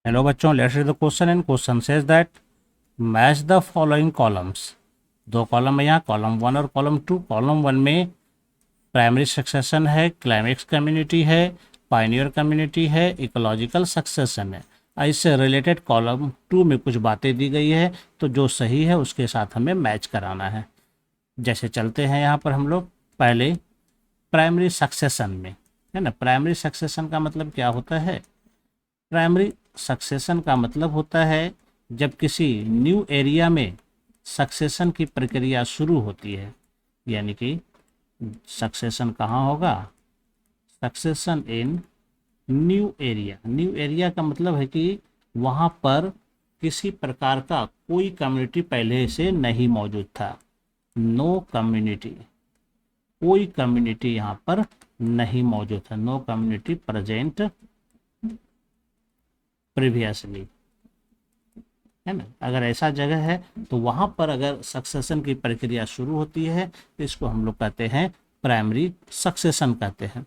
Hello बच्चों, let's read the question and question says that match the following columns. दो column है यहाँ, column 1 और कॉलम 2। कॉलम 1 में प्राइमरी सक्सेशन है, क्लाइमेक्स कम्युनिटी है, पायनियर कम्युनिटी है, इकोलॉजिकल सक्सेशन है। इससे रिलेटेड कॉलम 2 में कुछ बातें दी गई है, तो जो सही है उसके साथ हमें मैच कराना है। जैसे चलते हैं यहाँ पर हम लोग पहले प्राइमरी सक्सेशन में, है ना। प्राइमरी सक्सेशन का मतलब क्या होता है? प्राइमरी सक्सेशन का मतलब होता है जब किसी न्यू एरिया में सक्सेशन की प्रक्रिया शुरू होती है। यानी कि सक्सेशन कहाँ होगा? सक्सेशन इन न्यू एरिया। न्यू एरिया का मतलब है कि वहाँ पर किसी प्रकार का कोई कम्युनिटी पहले से नहीं मौजूद था। नो कम्युनिटी, कोई कम्युनिटी यहाँ पर नहीं मौजूद था। नो कम्युनिटी प्रेजेंट प्रीवियसली, है ना। अगर ऐसा जगह है तो वहां पर अगर सक्सेशन की प्रक्रिया शुरू होती है तो इसको हम लोग कहते हैं प्राइमरी सक्सेशन कहते हैं,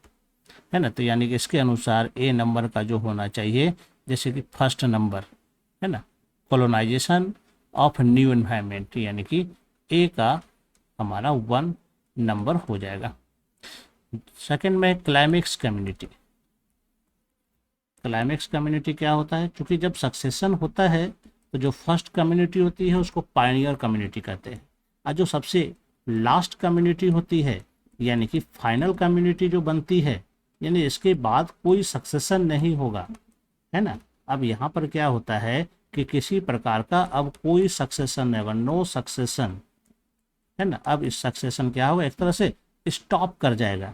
है ना। तो यानी कि इसके अनुसार ए नंबर का जो होना चाहिए, जैसे कि फर्स्ट नंबर, है ना, कॉलोनाइजेशन ऑफ न्यू एनवायरमेंट, यानी कि ए का हमारा 1 नंबर हो जाएगा। सेकंड में क्लाइमेक्स कम्युनिटी। क्लाइमेक्स कम्युनिटी क्या होता है? क्योंकि जब सक्सेशन होता है तो जो फर्स्ट कम्युनिटी होती है उसको पायनियर कम्युनिटी कहते हैं, और जो सबसे लास्ट कम्युनिटी होती है यानी कि फाइनल कम्युनिटी जो बनती है, यानी इसके बाद कोई सक्सेशन नहीं होगा, है ना। अब यहाँ पर क्या होता है कि किसी प्रकार का अब कोई सक्सेशन नहीं, नो सक्सेशन, है ना। अब इस सक्सेशन क्या होगा? एक तरह से स्टॉप कर जाएगा।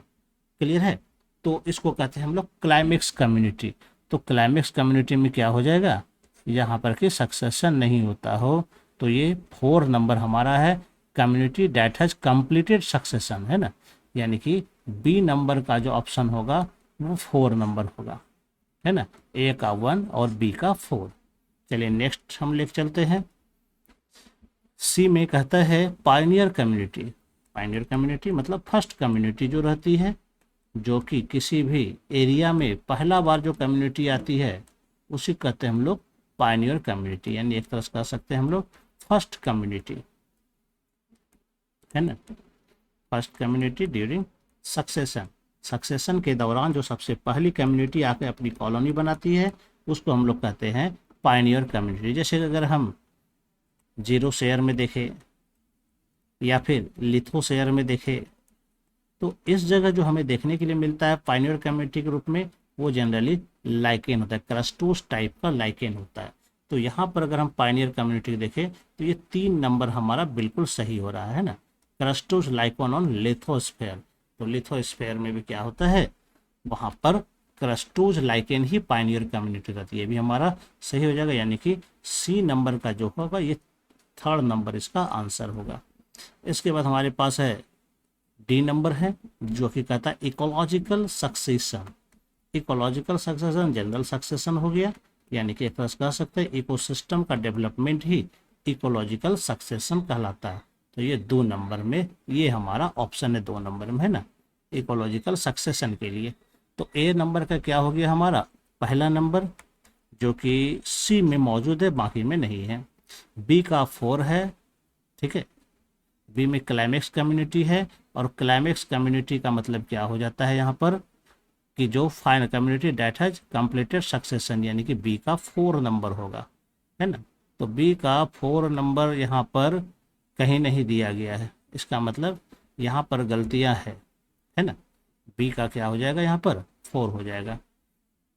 क्लियर है? तो इसको कहते हैं हम लोग क्लाइमेक्स कम्युनिटी। तो क्लाइमेक्स कम्युनिटी में क्या हो जाएगा? यहाँ पर कि सक्सेशन नहीं होता हो, तो ये 4 नंबर हमारा है, community that has completed succession, है ना। यानी कि बी नंबर का जो ऑप्शन होगा वो 4 नंबर होगा, है ना। ए का 1 और बी का 4। चलिए नेक्स्ट हम लेके चलते हैं। सी में कहता है पायनियर कम्युनिटी। पायनियर कम्युनिटी मतलब फर्स्ट कम्युनिटी जो रहती है, जो कि किसी भी एरिया में पहला बार जो कम्युनिटी आती है उसी कहते हैं हम लोग पायनियर कम्युनिटी, यानी एक तरह से कह सकते हैं हम लोग फर्स्ट कम्युनिटी, है ना। First community during succession. Succession के दौरान जो सबसे पहली कम्युनिटी आके अपनी कॉलोनी बनाती है उसको हम लोग कहते हैं पायनियर कम्युनिटी। जैसे अगर हम जीरो शेयर में देखें या फिर लिथो शेयर में देखें, तो इस जगह जो हमें देखने के लिए मिलता है पायनियर कम्युनिटी के रूप में, वो जनरली लाइकेन होता है, क्रस्टोस टाइप का लाइकेन होता है। तो यहाँ पर अगर हम पायनियर कम्युनिटी देखें तो ये 3 नंबर हमारा बिल्कुल सही हो रहा है ना। क्रस्टोस लाइकोन ऑन लिथोस्फेयर। तो लिथोस्फेयर में भी क्या होता है? वहाँ पर क्रस्टोज लाइकेन ही पायनियर कम्युनिटी रहती है। ये भी हमारा सही हो जाएगा, यानी कि सी नंबर का जो होगा ये 3rd नंबर इसका आंसर होगा। इसके बाद हमारे पास है डी नंबर है, जो कि कहता है ecological succession. Ecological succession general succession हो गया, यानी कि एक तरह से कह सकते हैं इकोसिस्टम का डेवलपमेंट ही इकोलॉजिकल सक्सेशन कहलाता है। तो ये 2 नंबर में, ये हमारा ऑप्शन है 2 नंबर में, है ना, इकोलॉजिकल सक्सेशन के लिए। तो ए नंबर का क्या हो गया हमारा? पहला नंबर, जो कि सी में मौजूद है बाकी में नहीं है। बी का 4 है, ठीक है। बी में क्लाइमेक्स कम्युनिटी है, और क्लाइमेक्स कम्युनिटी का मतलब क्या हो जाता है यहाँ पर कि जो final community that has completed succession, यानी कि बी का 4 नंबर होगा, है ना। तो बी का 4 नंबर यहाँ पर कहीं नहीं दिया गया है, इसका मतलब यहाँ पर गलतियाँ है ना। बी का क्या हो जाएगा? यहाँ पर 4 हो जाएगा।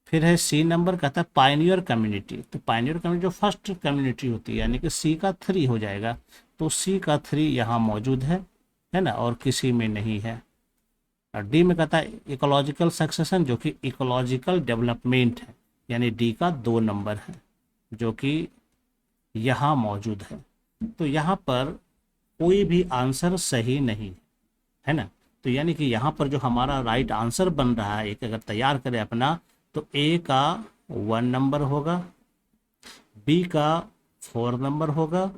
फिर है सी नंबर, कहता है पायनियर कम्युनिटी। तो पायनियर कम्युनिटी जो फर्स्ट कम्युनिटी होती है, यानी कि सी का 3 हो जाएगा। तो सी का 3 यहाँ मौजूद है ना, और किसी में नहीं है। और डी में कहता है इकोलॉजिकल सक्सेशन, जो कि इकोलॉजिकल डेवलपमेंट है, यानी डी का 2 नंबर है, जो कि यहाँ मौजूद है। तो यहाँ पर कोई भी आंसर सही नहीं है ना। तो यानी कि यहाँ पर जो हमारा राइट आंसर बन रहा है, एक अगर तैयार करें अपना, तो ए का 1 नंबर होगा, बी का 4 नंबर होगा,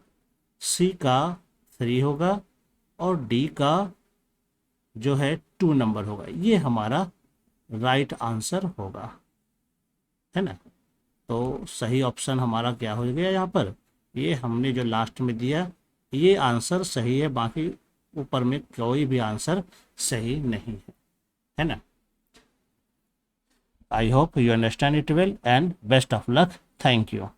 सी का 3 होगा, और डी का जो है 2 नंबर होगा। ये हमारा राइट आंसर होगा, है ना। तो सही ऑप्शन हमारा क्या हो गया यहाँ पर, ये हमने जो लास्ट में दिया ये आंसर सही है, बाकी ऊपर में कोई भी आंसर सही नहीं है ना। I hope you understand it well and best of luck. Thank you.